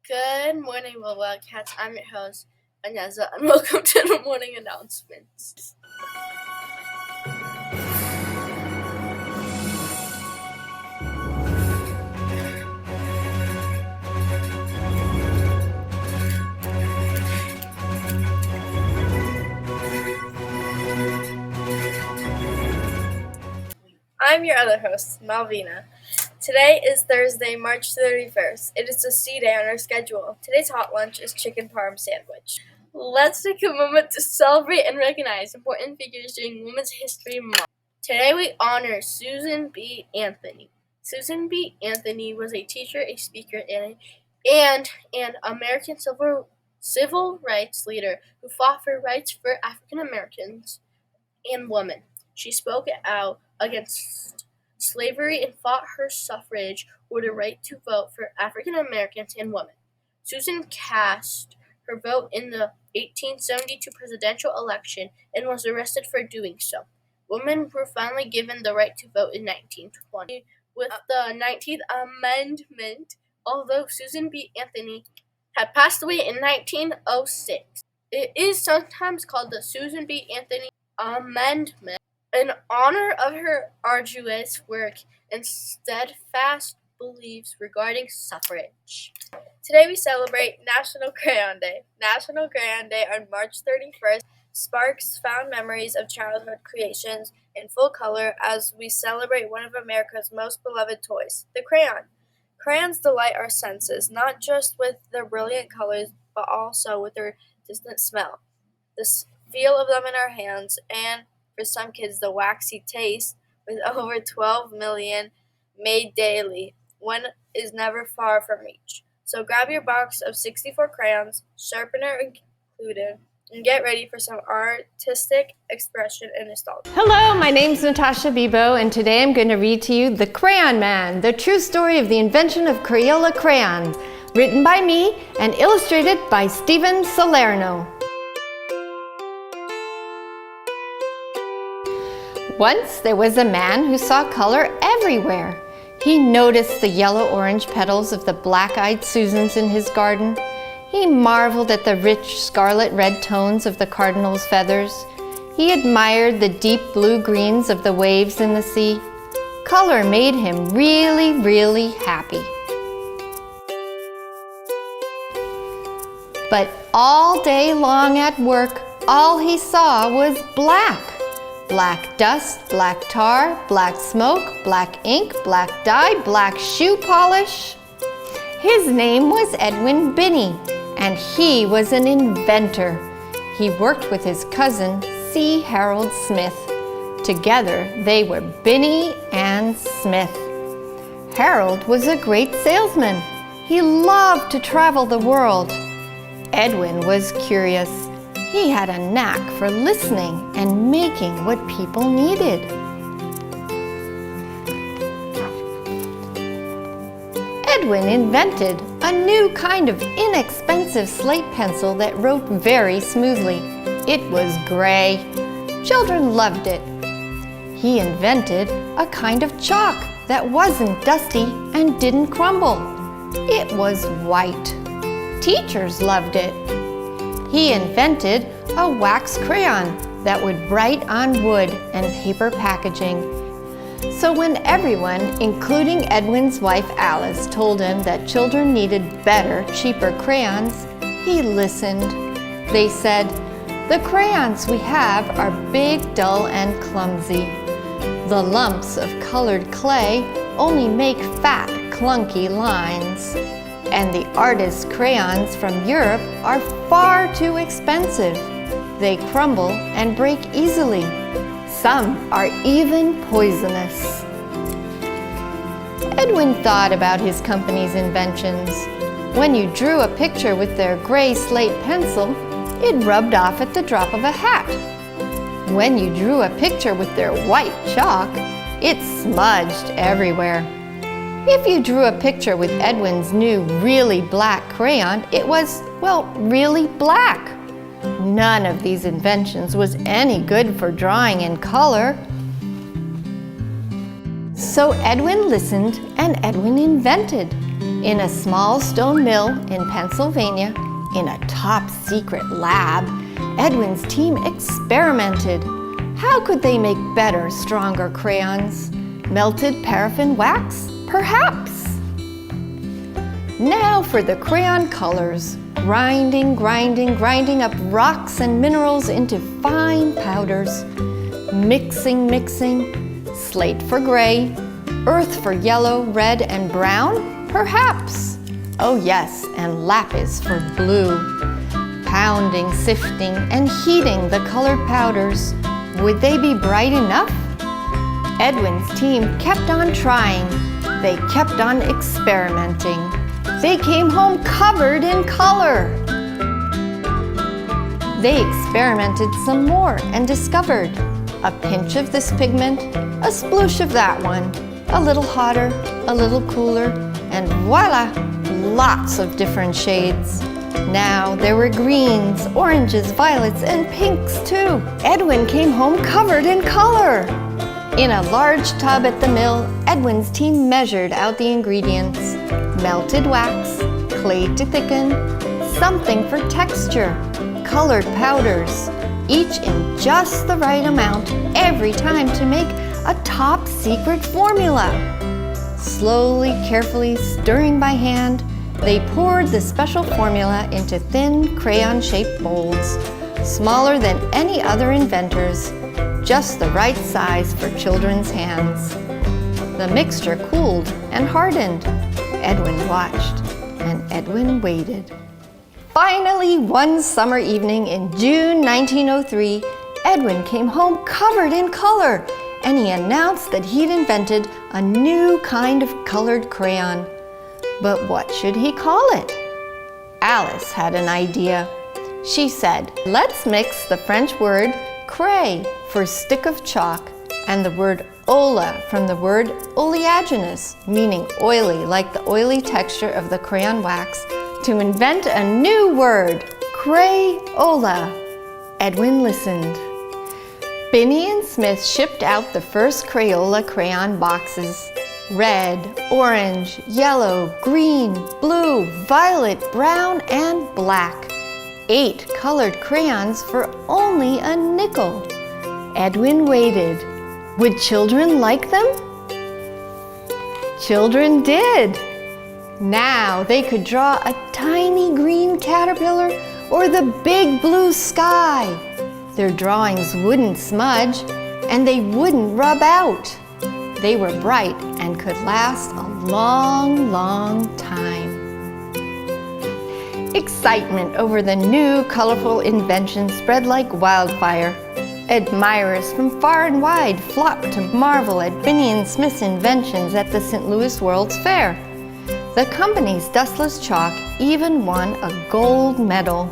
Good morning, Wildcats. I'm your host, Aneza, and welcome to the morning announcements. I'm your other host, Malvina. Today is Thursday, March 31st. It is a C day on our schedule. Today's hot lunch is chicken parm sandwich. Let's take a moment to celebrate and recognize important figures during Women's History Month. Today we honor Susan B. Anthony. Susan B. Anthony was a teacher, a speaker, and an American civil rights leader who fought for rights for African Americans and women. She spoke out against slavery and fought her suffrage or the right to vote for African Americans and women. Susan cast her vote in the 1872 presidential election and was arrested for doing so. Women were finally given the right to vote in 1920 with the 19th Amendment, although Susan B. Anthony had passed away in 1906. It is sometimes called the Susan B. Anthony Amendment in honor of her arduous work and steadfast beliefs regarding suffrage. Today we celebrate National Crayon Day. National Crayon Day on March 31st sparks fond memories of childhood creations in full color as we celebrate one of America's most beloved toys, the crayon. Crayons delight our senses, not just with their brilliant colors, but also with their distant smell, the feel of them in our hands, and for some kids, the waxy taste. With over 12 million made daily, one is never far from reach. So grab your box of 64 crayons, sharpener included, and get ready for some artistic expression and nostalgia. Hello, my name's Natasha Bibo, and today I'm going to read to you The Crayon Man, the true story of the invention of Crayola crayons, written by me and illustrated by Steven Salerno. Once there was a man who saw color everywhere. He noticed the yellow-orange petals of the black-eyed Susans in his garden. He marveled at the rich scarlet-red tones of the cardinal's feathers. He admired the deep blue-greens of the waves in the sea. Color made him really, really happy. But all day long at work, all he saw was black. Black dust, black tar, black smoke, black ink, black dye, black shoe polish. His name was Edwin Binney, and he was an inventor. He worked with his cousin, C. Harold Smith. Together, they were Binney and Smith. Harold was a great salesman. He loved to travel the world. Edwin was curious. He had a knack for listening and making what people needed. Edwin invented a new kind of inexpensive slate pencil that wrote very smoothly. It was gray. Children loved it. He invented a kind of chalk that wasn't dusty and didn't crumble. It was white. Teachers loved it. He invented a wax crayon that would write on wood and paper packaging. So when everyone, including Edwin's wife Alice, told him that children needed better, cheaper crayons, he listened. They said, "The crayons we have are big, dull, and clumsy. The lumps of colored clay only make fat, clunky lines. And the artist's crayons from Europe are far too expensive. They crumble and break easily. Some are even poisonous." Edwin thought about his company's inventions. When you drew a picture with their gray slate pencil, it rubbed off at the drop of a hat. When you drew a picture with their white chalk, it smudged everywhere. If you drew a picture with Edwin's new really black crayon, it was, well, really black. None of these inventions was any good for drawing in color. So Edwin listened and Edwin invented. In a small stone mill in Pennsylvania, in a top-secret lab, Edwin's team experimented. How could they make better, stronger crayons? Melted paraffin wax? Perhaps. Now for the crayon colors. Grinding up rocks and minerals into fine powders. Mixing. Slate for gray, earth for yellow, red, and brown? Perhaps. Oh yes, and lapis for blue. Pounding, sifting, and heating the colored powders. Would they be bright enough? Edwin's team kept on trying. They kept on experimenting. They came home covered in color. They experimented some more and discovered a pinch of this pigment, a sploosh of that one, a little hotter, a little cooler, and voila, lots of different shades. Now there were greens, oranges, violets, and pinks too. Edwin came home covered in color. In a large tub at the mill, Edwin's team measured out the ingredients. Melted wax, clay to thicken, something for texture, colored powders, each in just the right amount every time to make a top secret formula. Slowly, carefully stirring by hand, they poured the special formula into thin crayon-shaped bowls, smaller than any other inventor's, just the right size for children's hands. The mixture cooled and hardened. Edwin watched, and Edwin waited. Finally, one summer evening in June 1903, Edwin came home covered in color, and he announced that he'd invented a new kind of colored crayon. But what should he call it? Alice had an idea. She said, "Let's mix the French word cray for stick of chalk and the word ola from the word oleaginous, meaning oily, like the oily texture of the crayon wax, to invent a new word, Crayola." Edwin listened. Binney and Smith shipped out the first Crayola crayon boxes. Red, orange, yellow, green, blue, violet, brown, and black. 8 colored crayons for only a nickel. Edwin waited. Would children like them? Children did. Now they could draw a tiny green caterpillar or the big blue sky. Their drawings wouldn't smudge and they wouldn't rub out. They were bright and could last a long, long time. Excitement over the new colorful invention spread like wildfire. Admirers from far and wide flocked to marvel at Binney and Smith's inventions at the St. Louis World's Fair. The company's dustless chalk even won a gold medal.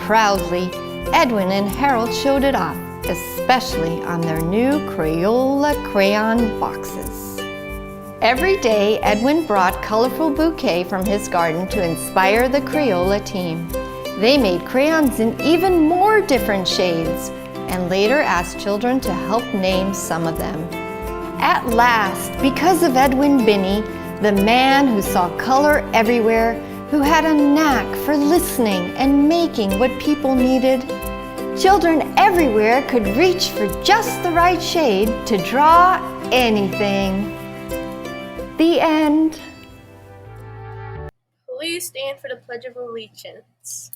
Proudly, Edwin and Harold showed it off, especially on their new Crayola crayon boxes. Every day, Edwin brought colorful bouquets from his garden to inspire the Crayola team. They made crayons in even more different shades, and later asked children to help name some of them. At last, because of Edwin Binney, the man who saw color everywhere, who had a knack for listening and making what people needed, children everywhere could reach for just the right shade to draw anything. The end. Please stand for the Pledge of Allegiance.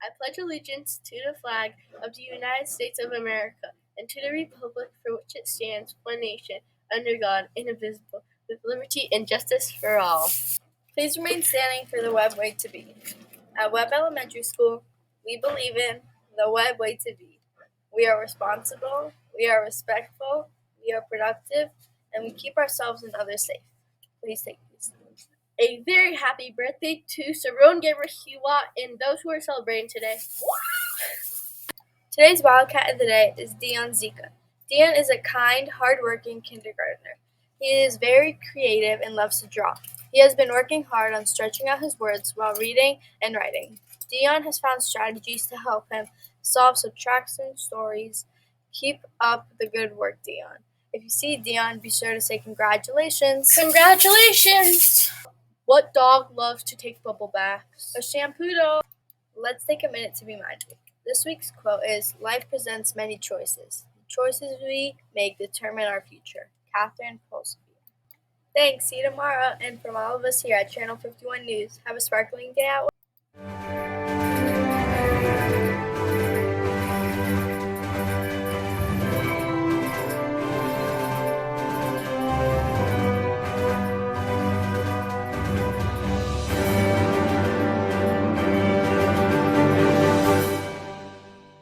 I pledge allegiance to the flag of the United States of America and to the republic for which it stands, one nation, under God, indivisible, with liberty and justice for all. Please remain standing for the Webb Way to Be. At Webb Elementary School, we believe in the Webb Way to Be. We are responsible, we are respectful, we are productive, and we keep ourselves and others safe. Please take these. A very happy birthday to Saron Gabriel and those who are celebrating today. Today's Wildcat of the Day is Dion Zika. Dion is a kind, hard-working kindergartner. He is very creative and loves to draw. He has been working hard on stretching out his words while reading and writing. Dion has found strategies to help him solve subtraction stories. Keep up the good work, Dion. If you see Dion, be sure to say congratulations. Congratulations! What dog loves to take bubble baths? A shampoo dog. Let's take a minute to be mindful. This week's quote is, "Life presents many choices. The choices we make determine our future." Catherine Pulsevere. Thanks. See you tomorrow. And from all of us here at Channel 51 News, have a sparkling day out.